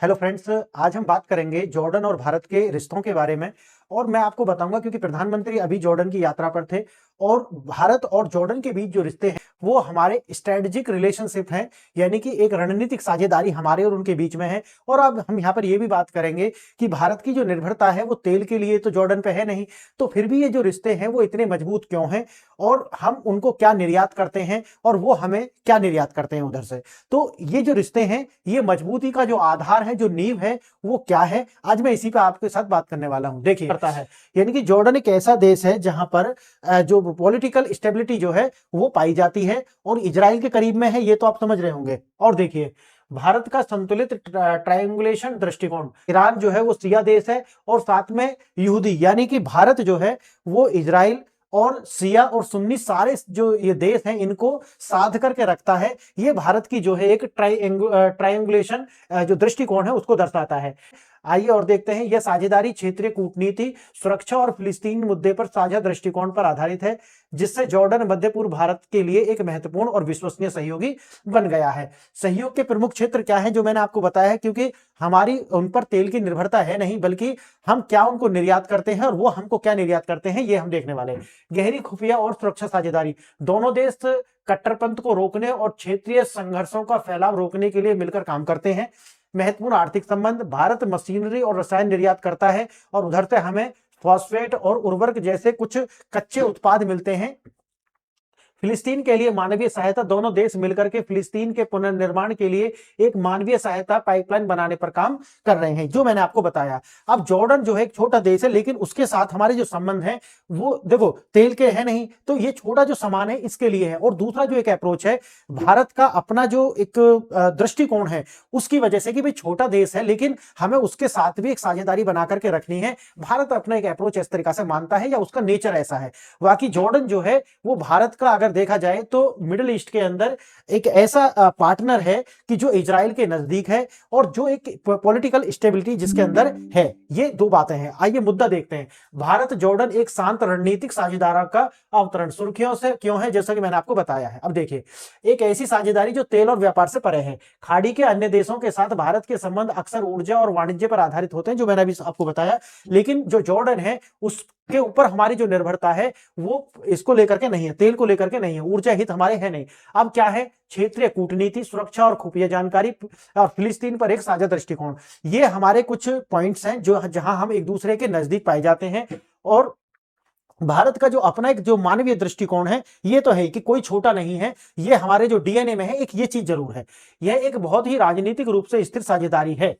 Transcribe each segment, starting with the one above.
Hello friends, आज हम बात करेंगे जॉर्डन और भारत के रिश्तों के बारे में। और मैं आपको बताऊंगा क्योंकि प्रधानमंत्री अभी जॉर्डन की यात्रा पर थे और भारत और जॉर्डन के बीच जो रिश्ते हैं वो हमारे स्ट्रेटेजिक रिलेशनशिप हैं, यानी कि एक रणनीतिक साझेदारी हमारे और उनके बीच में है। और अब हम यहाँ पर ये भी बात करेंगे कि भारत की जो निर्भरता है वो तेल के लिए तो जॉर्डन पे है नहीं, तो फिर भी ये जो रिश्ते हैं वो इतने मजबूत क्यों हैं और हम उनको क्या निर्यात करते हैं और वो हमें क्या निर्यात करते हैं उधर से। तो ये जो रिश्ते हैं, ये मजबूती का जो आधार है, जो नींव है, वो क्या है, आज मैं इसी पे आपके साथ बात करने वाला हूं। देखिए करता है, यानी कि जॉर्डन एक ऐसा देश है जहां पर जो पॉलिटिकल स्टेबिलिटी जो है वो पाई जाती है और इजराइल के करीब में है, ये तो आप समझ रहे होंगे। और देखिए भारत का संतुलित ट्रायंगुलेशन दृष्टिकोण, ईरान जो है वो शिया देश है और साथ में यहूदी, यानी कि भारत जो है वो इजराइल और शिया और सुन्नी सारे जो ये देश हैं इनको साध करके रखता है। ये भारत की जो है एक ट्रायंगुलेशन जो दृष्टिकोण है उसको दर्शाता है। आइए और देखते हैं, यह साझेदारी क्षेत्रीय कूटनीति, सुरक्षा और फिलिस्तीन मुद्दे पर साझा दृष्टिकोण पर आधारित है, जिससे जॉर्डन मध्य पूर्व भारत के लिए एक महत्वपूर्ण और विश्वसनीय सहयोगी बन गया है। सहयोग के प्रमुख क्षेत्र क्या है जो मैंने आपको बताया है, क्योंकि हमारी उन पर तेल की निर्भरता है नहीं, बल्कि हम क्या उनको निर्यात करते हैं और वो हमको क्या निर्यात करते हैं, ये हम देखने वाले हैं। गहरी खुफिया और सुरक्षा साझेदारी, दोनों देश कट्टरपंथ को रोकने और क्षेत्रीय संघर्षों का फैलाव रोकने के लिए मिलकर काम करते हैं। महत्वपूर्ण आर्थिक संबंध, भारत मशीनरी और रसायन निर्यात करता है और उधर से हमें फॉस्फेट और उर्वरक जैसे कुछ कच्चे उत्पाद मिलते हैं। फिलिस्तीन के लिए मानवीय सहायता, दोनों देश मिलकर के फिलिस्तीन के पुनर्निर्माण के लिए एक मानवीय सहायता पाइपलाइन बनाने पर काम कर रहे हैं, जो मैंने आपको बताया। अब जॉर्डन जो है एक छोटा देश है, लेकिन उसके साथ हमारे जो संबंध है वो देखो तेल के है नहीं, तो ये छोटा जो सामान है इसके लिए है। और दूसरा जो एक अप्रोच है, भारत का अपना जो एक दृष्टिकोण है उसकी वजह से कि भाई छोटा देश है लेकिन हमें उसके साथ भी एक साझेदारी बना करके रखनी है। भारत अपना एक अप्रोच इस तरीका से मानता है या उसका नेचर ऐसा है। बाकी जॉर्डन जो है वो भारत का अगर देखा जाए तो मिडिल ईस्ट के अंदर एक ऐसा पार्टनर है कि जो इजराइल के नजदीक है और जो एक पॉलिटिकल स्टेबिलिटी जिसके अंदर है। ये दो बातें हैं। आइए मुद्दा देखते हैं। भारत जॉर्डन एक शांत रणनीतिक साझेदारी का अवतरण सुर्खियों से क्यों है, जैसा कि मैंने आपको बताया है। अब देखिए, एक ऐसी साझेदारी जो तेल और व्यापार से परे है। खाड़ी के अन्य देशों के साथ भारत के संबंध अक्सर ऊर्जा और वाणिज्य पर आधारित होते हैं, जो मैंने अभी आपको बताया। लेकिन जो जॉर्डन है उसके ऊपर हमारी जो निर्भरता है वो इसको लेकर के नहीं है, तेल को लेकर के नहीं है, ऊर्जा हित हमारे है नहीं। अब क्या है, क्षेत्रीय कूटनीति, सुरक्षा और खुफिया जानकारी और फिलिस्तीन पर एक साझा दृष्टिकोण, ये हमारे कुछ पॉइंट्स हैं जो जहां हम एक दूसरे के नजदीक पाए जाते हैं। और भारत का जो अपना एक जो मानवीय दृष्टिकोण है ये तो है कि कोई छोटा नहीं है, ये हमारे जो डीएनए में है। एक ये चीज जरूर है, यह एक बहुत ही राजनीतिक रूप से स्थिर साझेदारी है।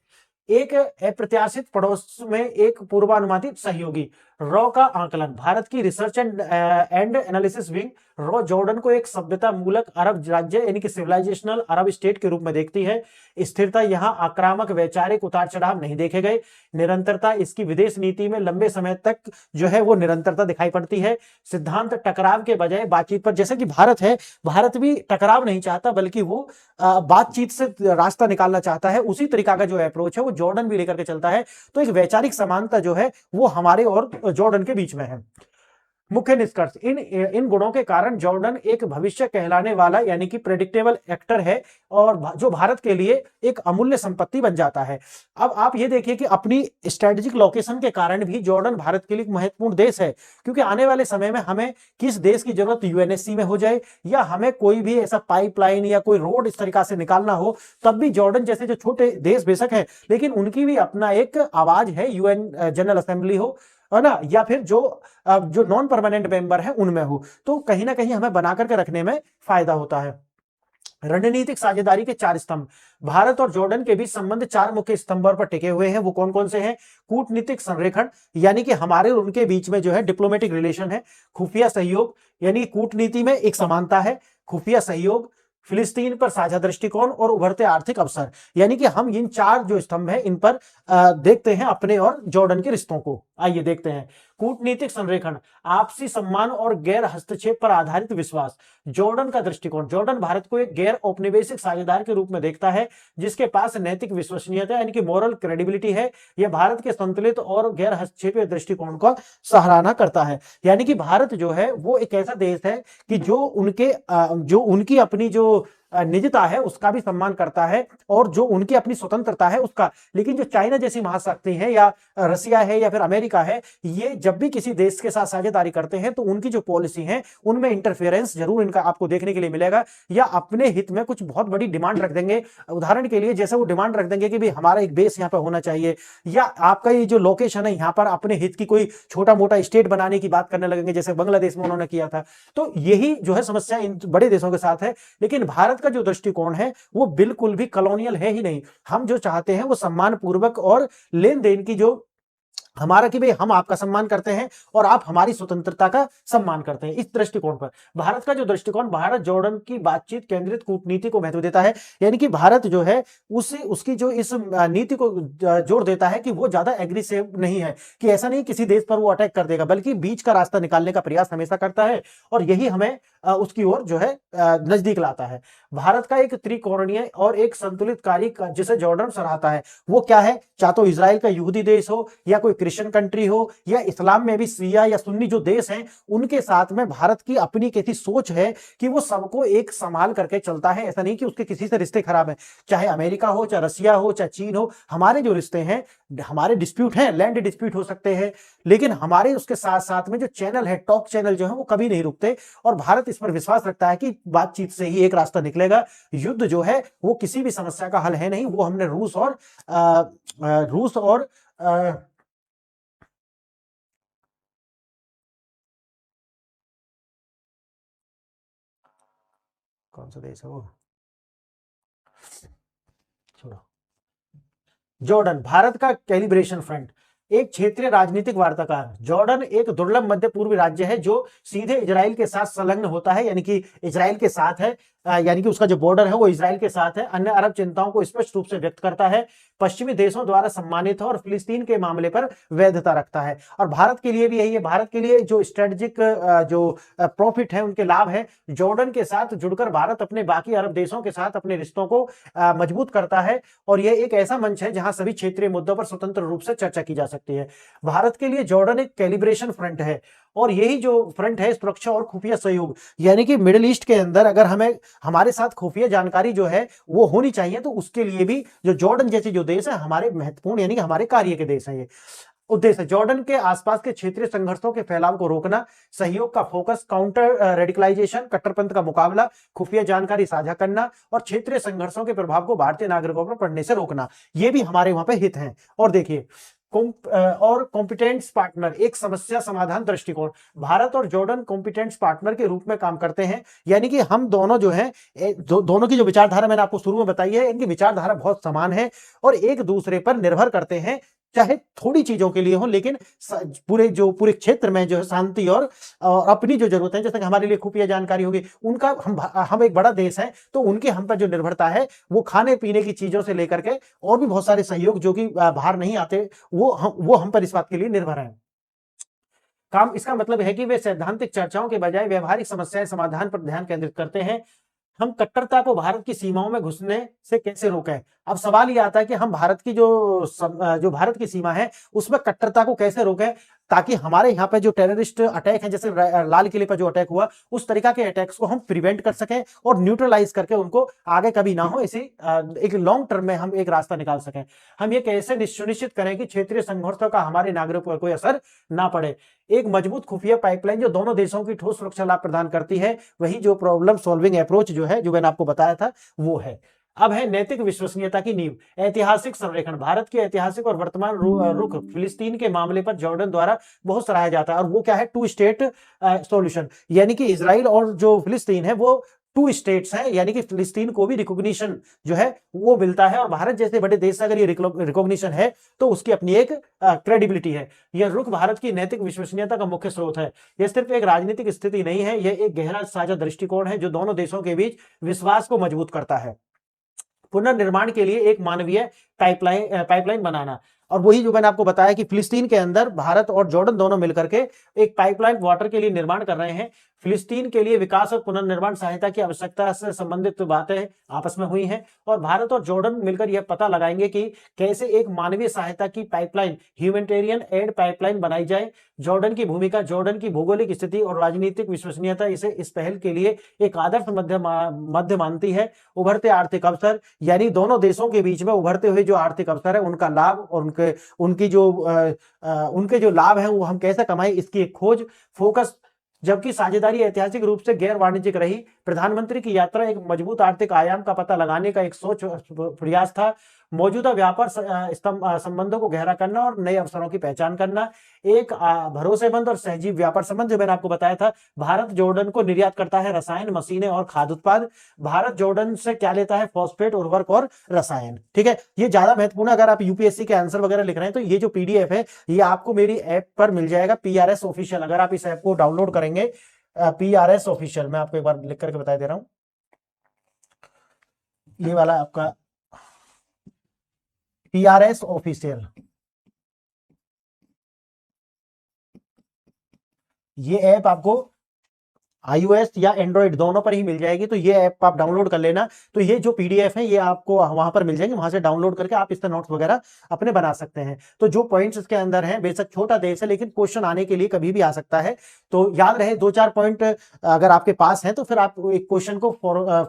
एक अप्रत्याशित पड़ोस में एक पूर्वानुमानित सहयोगी। रॉ का आकलन, भारत की research and analysis wing raw Jordan को एक सभ्यता मूलक अरब राज्य यानी कि सिविलाइजेशनल अरब स्टेट के रूप में देखती है। स्थिरता, यहां आक्रामक वैचारिक उतार चढ़ाव नहीं देखे गए। निरंतरता, इसकी विदेश नीति में लंबे समय तक जो है वो निरंतरता दिखाई पड़ती है। सिद्धांत, टकराव के बजाय बातचीत पर, जैसे कि भारत है, भारत भी टकराव नहीं चाहता बल्कि वो बातचीत से रास्ता निकालना चाहता है। उसी तरीका का जो अप्रोच है वो जॉर्डन भी लेकर के चलता है। तो एक वैचारिक समानता जो है वो हमारे और जॉर्डन के बीच में है। मुख्य निष्कर्ष, इन गुणों के कारण जॉर्डन एक भविष्य कहलाने वाला यानी कि प्रेडिक्टेबल एक्टर है और जो भारत के लिए एक अमूल्य संपत्ति बन जाता है। अब आप ये देखिए कि अपनी स्ट्रेटेजिक लोकेशन के कारण भी जॉर्डन भारत के लिए एक महत्वपूर्ण देश है, क्योंकि आने वाले समय में हमें किस देश की जरूरत यूएनएससी में हो जाए या हमें कोई भी ऐसा पाइपलाइन या कोई रोड इस तरीका से निकालना हो, तब भी जॉर्डन जैसे जो छोटे देश बेशक है लेकिन उनकी भी अपना एक आवाज है, यूएन जनरल असेंबली हो, है ना, या फिर जो नॉन परमानेंट मेंबर है उनमें हो, तो कहीं ना कहीं हमें बना करके रखने में फायदा होता है। रणनीतिक साझेदारी के चार स्तंभ, भारत और जॉर्डन के बीच संबंध चार मुख्य स्तंभों पर टिके हुए हैं। वो कौन कौन से हैं? कूटनीतिक संरेखण, यानी कि हमारे और उनके बीच में जो है डिप्लोमेटिक रिलेशन है। खुफिया सहयोग, यानी कूटनीति में एक समानता है। खुफिया सहयोग, फिलिस्तीन पर साझा दृष्टिकोण और उभरते आर्थिक अवसर, यानी कि हम इन चार जो स्तंभ हैं इन पर देखते हैं अपने और जॉर्डन के रिश्तों को। आइए देखते हैं। कूटनीतिक संरेखण, आपसी सम्मान और गैर हस्तक्षेप पर आधारित विश्वास। जॉर्डन का दृष्टिकोण, जॉर्डन भारत को एक गैर औपनिवेशिक साझेदार के रूप में देखता है जिसके पास नैतिक विश्वसनीयता यानी कि मोरल क्रेडिबिलिटी है। यह भारत के संतुलित और गैर हस्तक्षेपीय दृष्टिकोण का सराहना करता है। यानी कि भारत जो है वो एक ऐसा देश है कि जो उनकी अपनी जो निजता है उसका भी सम्मान करता है, और जो उनकी अपनी स्वतंत्रता है उसका। लेकिन जो चाइना जैसी महाशक्ति है, या रसिया है, या फिर अमेरिका है, ये जब भी किसी देश के साथ साझेदारी करते हैं तो उनकी जो पॉलिसी है उनमें इंटरफेरेंस जरूर इनका आपको देखने के लिए मिलेगा, या अपने हित में कुछ बहुत बड़ी डिमांड रख देंगे। उदाहरण के लिए जैसे वो डिमांड रख देंगे कि भाई हमारा एक बेस यहाँ पर होना चाहिए, या आपका ये जो लोकेशन है यहाँ पर अपने हित की कोई छोटा मोटा स्टेट बनाने की बात करने लगेंगे, जैसे बांग्लादेश में उन्होंने किया था। तो यही जो है समस्या इन बड़े देशों के साथ है। लेकिन भारत का जो दृष्टिकोण है वो बिल्कुल भी कॉलोनियल है ही नहीं। हम जो चाहते हैं वो सम्मान पूर्वक और लेन देन की जो हमारा कि भाई हम आपका सम्मान करते हैं और आप हमारी स्वतंत्रता का सम्मान करते हैं। इस दृष्टिकोण पर भारत का जो दृष्टिकोण, भारत जॉर्डन की बातचीत केंद्रित कूटनीति को महत्व देता है। यानी कि भारत जो है उसकी जो इस नीति को जोर देता है कि वो ज्यादा एग्रेसिव नहीं है, कि ऐसा नहीं किसी देश पर वो अटैक कर देगा, बल्कि बीच का रास्ता निकालने का प्रयास हमेशा करता है, और यही हमें उसकी ओर जो है नजदीक लाता है। भारत का एक त्रिकोणीय और एक संतुलित कार्य जिसे जॉर्डन सराहता है वो क्या है, चाहे तो इजराइल का यहूदी देश हो, या कोई क्रिश्चियन कंट्री हो, या इस्लाम में भी शिया या सुन्नी जो देश हैं उनके साथ में भारत की अपनी कैसी सोच है कि वो सबको एक संभाल करके चलता है। ऐसा नहीं कि उसके किसी से रिश्ते खराब हैं, चाहे अमेरिका हो, चाहे रसिया हो, चाहे चीन हो। हमारे जो रिश्ते हैं, हमारे डिस्प्यूट हैं, लैंड डिस्प्यूट हो सकते हैं, लेकिन हमारे उसके साथ साथ में जो चैनल है, टॉक चैनल जो है वो कभी नहीं रुकते, और भारत इस पर विश्वास रखता है कि बातचीत से ही एक रास्ता निकलेगा। युद्ध जो है वो किसी भी समस्या का हल है नहीं। वो हमने रूस और कौन सा देश है वो, छोड़ो, जॉर्डन, भारत का कैलिब्रेशन फ्रंट, एक क्षेत्रीय राजनीतिक वार्ताकार। जॉर्डन एक दुर्लभ मध्य पूर्वी राज्य है जो सीधे इजराइल के साथ संलग्न होता है, यानी कि इजराइल के साथ है, यानी कि उसका जो बॉर्डर है वो इजराइल के साथ है। अन्य अरब चिंताओं को स्पष्ट रूप से व्यक्त करता है, पश्चिमी देशों द्वारा सम्मानित है, और फिलिस्तीन के मामले पर वैधता रखता है। और भारत के लिए भी यही है। भारत के लिए जो स्ट्रेटेजिक जो प्रॉफिट है, उनके लाभ है, जॉर्डन के साथ जुड़कर भारत अपने बाकी अरब देशों के साथ अपने रिश्तों को मजबूत करता है, और यह एक ऐसा मंच है जहां सभी क्षेत्रीय मुद्दों पर स्वतंत्र रूप से चर्चा की जा सकती है। भारत के लिए जॉर्डन एक कैलिब्रेशन फ्रंट है, और यही जो फ्रंट है सुरक्षा और खुफिया सहयोग, यानी कि मिडिल ईस्ट के अंदर अगर हमें हमारे साथ खुफिया जानकारी जो है वो होनी चाहिए, तो उसके लिए भी जो जॉर्डन जैसे जो देश है हमारे महत्वपूर्ण, यानी कि हमारे कार्य के देश हैं। ये उद्देश्य जॉर्डन के आसपास के क्षेत्रीय संघर्षों के फैलाव को रोकना, सहयोग का फोकस, काउंटर रेडिकलाइजेशन, कट्टरपंथ का मुकाबला, खुफिया जानकारी साझा करना, और क्षेत्रीय संघर्षों के प्रभाव को भारतीय नागरिकों पर पड़ने से रोकना, ये भी हमारे वहां पे हित हैं। और देखिए और कॉम्पिटेंस पार्टनर, एक समस्या समाधान दृष्टिकोण। भारत और जॉर्डन कॉम्पिटेंस पार्टनर के रूप में काम करते हैं, यानी कि हम दोनों जो है दोनों की जो विचारधारा मैंने आपको शुरू में बताई है, इनकी विचारधारा बहुत समान है और एक दूसरे पर निर्भर करते हैं, चाहे थोड़ी चीजों के लिए हो, लेकिन पूरे क्षेत्र में जो है शांति और अपनी जो जरूरत है, जैसे कि हमारे लिए खुफिया जानकारी होगी, उनका हम एक बड़ा देश है, तो उनकी हम पर जो निर्भरता है वो खाने पीने की चीजों से लेकर के और भी बहुत सारे सहयोग जो कि बाहर नहीं आते, वो हम पर इस बात के लिए निर्भर है। काम इसका मतलब है कि वे सैद्धांतिक चर्चाओं के बजाय व्यवहारिक समस्याएं समाधान पर ध्यान केंद्रित करते हैं। हम कट्टरता को भारत की सीमाओं में घुसने से कैसे रोकें? अब सवाल ये आता है कि हम भारत की जो भारत की सीमा है उसमें कट्टरता को कैसे रोकें, ताकि हमारे यहाँ पे जो टेररिस्ट अटैक है, जैसे लाल किले पर जो अटैक हुआ, उस तरीका के अटैक्स को हम प्रिवेंट कर सकें और न्यूट्रलाइज करके उनको आगे कभी ना हो, इसी एक लॉन्ग टर्म में हम एक रास्ता निकाल सकें। हम ये कैसे सुनिश्चित करें कि क्षेत्रीय संघर्षों का हमारे नागरिकों पर कोई असर ना पड़े? एक मजबूत खुफिया पाइपलाइन जो दोनों देशों की ठोस सुरक्षा लाभ प्रदान करती है, वही जो प्रॉब्लम सॉल्विंग अप्रोच जो है, जो मैंने आपको बताया था, वो है। अब है नैतिक विश्वसनीयता की नींव, ऐतिहासिक संरेखण। भारत के ऐतिहासिक और वर्तमान रुख फिलिस्तीन के मामले पर जॉर्डन द्वारा बहुत सराहा जाता है, और वो क्या है, टू स्टेट सॉल्यूशन, यानी कि इजराइल और जो फिलिस्तीन है वो टू स्टेट्स हैं, यानी कि फिलिस्तीन को भी रिकॉग्निशन जो है वो मिलता है, और भारत जैसे बड़े देश से अगर ये रिकॉग्निशन है तो उसकी अपनी एक क्रेडिबिलिटी है। यह रुख भारत की नैतिक विश्वसनीयता का मुख्य स्रोत है। यह सिर्फ एक राजनीतिक स्थिति नहीं है, यह एक गहरा साझा दृष्टिकोण है जो दोनों देशों के बीच विश्वास को मजबूत करता है। पुनर्निर्माण के लिए एक मानवीय पाइपलाइन बनाना। और वही जो मैंने आपको बताया कि फिलिस्तीन के अंदर भारत और जॉर्डन दोनों मिलकर के एक पाइपलाइन वाटर के लिए निर्माण कर रहे हैं। फिलिस्तीन के लिए विकास और पुनर्निर्माण सहायता की आवश्यकता से संबंधित बातें आपस में हुई हैं और भारत और जॉर्डन मिलकर यह पता लगाएंगे कि कैसे एक मानवीय सहायता की पाइपलाइन, ह्यूमैनिटेरियन एड पाइपलाइन बनाई जाए। जॉर्डन की भूमिका, जॉर्डन की भौगोलिक स्थिति और राजनीतिक विश्वसनीयता इसे इस पहल के लिए एक आदर्श मध्य मानती है। उभरते आर्थिक अवसर, यानी दोनों देशों के बीच में उभरते हुए जो आर्थिक अवसर है उनका लाभ और उनके जो लाभ हैं वो हम कैसे कमाएं, इसकी एक खोज, फोकस। जबकि साझेदारी ऐतिहासिक रूप से गैर वाणिज्यिक रही, प्रधानमंत्री की यात्रा एक मजबूत आर्थिक आयाम का पता लगाने का एक सोच प्रयास था। मौजूदा व्यापार संबंधों को गहरा करना और नए अवसरों की पहचान करना, एक भरोसेमंद और सहजीव व्यापार संबंध जो मैंने आपको बताया था। भारत जॉर्डन को निर्यात करता है रसायन, मशीनें और खाद्य उत्पाद। भारत जॉर्डन से क्या लेता है? फॉस्फेट, उर्वरक और रसायन। ठीक है, ये ज्यादा महत्वपूर्ण। अगर आप यूपीएससी के आंसर वगैरह लिख रहे हैं तो ये जो पीडीएफ है ये आपको मेरी ऐप पर मिल जाएगा, पीआरएस ऑफिशियल। अगर आप इस ऐप को डाउनलोड करेंगे, पीआरएस ऑफिशियल, मैं आपको एक बार लिख करके बता दे रहा हूं, ये वाला आपका पीआरएस ऑफिशियल, ये ऐप आपको iOS या एंड्रॉइड दोनों पर ही मिल जाएगी। तो ये ऐप आप डाउनलोड कर लेना। तो ये जो पीडीएफ है ये आपको वहां पर मिल जाएंगे, वहां से डाउनलोड करके आप इससे नोट्स वगैरह अपने बना सकते हैं। तो जो पॉइंट्स इसके अंदर हैं, बेशक छोटा देश है लेकिन क्वेश्चन आने के लिए कभी भी आ सकता है। तो याद रहे, 2-4 पॉइंट अगर आपके पास है तो फिर आप एक क्वेश्चन को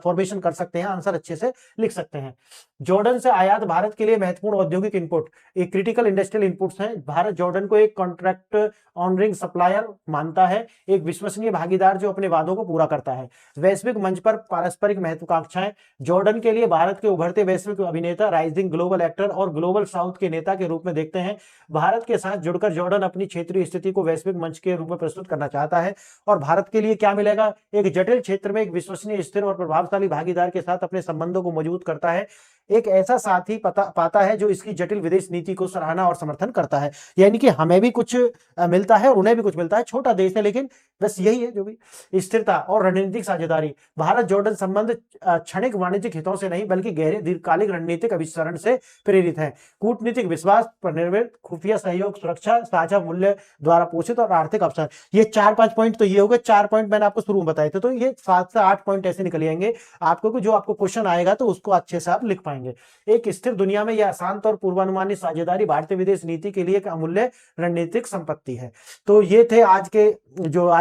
फॉर्मेशन कर सकते हैं, आंसर अच्छे से लिख सकते हैं। जॉर्डन से आयात भारत के लिए महत्वपूर्ण औद्योगिक इनपुट, एक क्रिटिकल इंडस्ट्रियल इनपुट्स हैं। भारत जॉर्डन को एक कॉन्ट्रैक्ट ऑनरिंग सप्लायर मानता है, एक विश्वसनीय भागीदार जो अपने वादों को पूरा करता है। वैश्विक मंच पर पारस्परिक महत्वाकांक्षाएं, जॉर्डन के लिए भारत के उभरते वैश्विक अभिनेता, राइजिंग ग्लोबल एक्टर और ग्लोबल साउथ के नेता के रूप में देखते हैं। भारत के साथ जुड़कर जॉर्डन अपनी क्षेत्रीय स्थिति को वैश्विक मंच के रूप में प्रस्तुत करना चाहता है। और भारत के लिए क्या मिलेगा? एक जटिल क्षेत्र में एक विश्वसनीय, स्थिर और प्रभावशाली भागीदार के साथ अपने संबंधों को मजबूत करता है। एक ऐसा साथी पाता है जो इसकी जटिल विदेश नीति को सराहना और समर्थन करता है। यानी कि हमें भी कुछ मिलता है और उन्हें भी कुछ मिलता है। छोटा देश है लेकिन बस यही है जो भी। स्थिरता और रणनीतिक साझेदारी, भारत जॉर्डन संबंध क्षणिक वाणिज्यिक हितों से नहीं बल्कि गहरे दीर्घकालिक रणनीतिक अभिसरण से प्रेरित है। कूटनीतिक विश्वास पर निर्मित, खुफिया सहयोग, सुरक्षा, साझा मूल्य द्वारा पोषित और आर्थिक अवसर। ये 4-5 पॉइंट तो ये हो गए। 4 पॉइंट मैंने आपको शुरू में बताए थे, तो ये 7 से 8 पॉइंट ऐसे निकल आएंगे आपको, जो आपको क्वेश्चन आएगा तो उसको अच्छे से आप लिख पाएंगे। एक स्थिर दुनिया में यह अशांत और पूर्वानुमानित साझेदारी भारतीय विदेश नीति के लिए एक अमूल्य रणनीतिक संपत्ति है। तो ये थे आज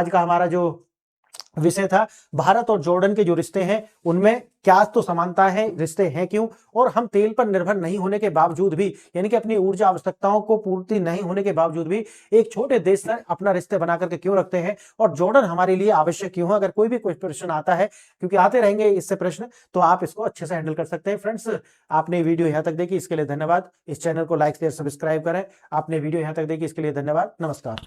का हमारा जो विषय था, भारत और जॉर्डन के जो रिश्ते हैं उनमें क्या तो समानता है, रिश्ते हैं क्यों, और हम तेल पर निर्भर नहीं होने के बावजूद भी, यानी कि अपनी ऊर्जा आवश्यकताओं को पूर्ति नहीं होने के बावजूद भी एक छोटे देश से अपना रिश्ते बना करके क्यों रखते हैं, और जॉर्डन हमारे लिए आवश्यक क्यों है। अगर कोई भी प्रश्न आता है, क्योंकि आते रहेंगे इससे प्रश्न, तो आप इसको अच्छे से हैंडल कर सकते हैं। फ्रेंड्स, आपने वीडियो यहां तक देखी इसके लिए धन्यवाद। इस चैनल को लाइक शेयर सब्सक्राइब करें। आपने वीडियो यहां तक देखी इसके लिए धन्यवाद। नमस्कार।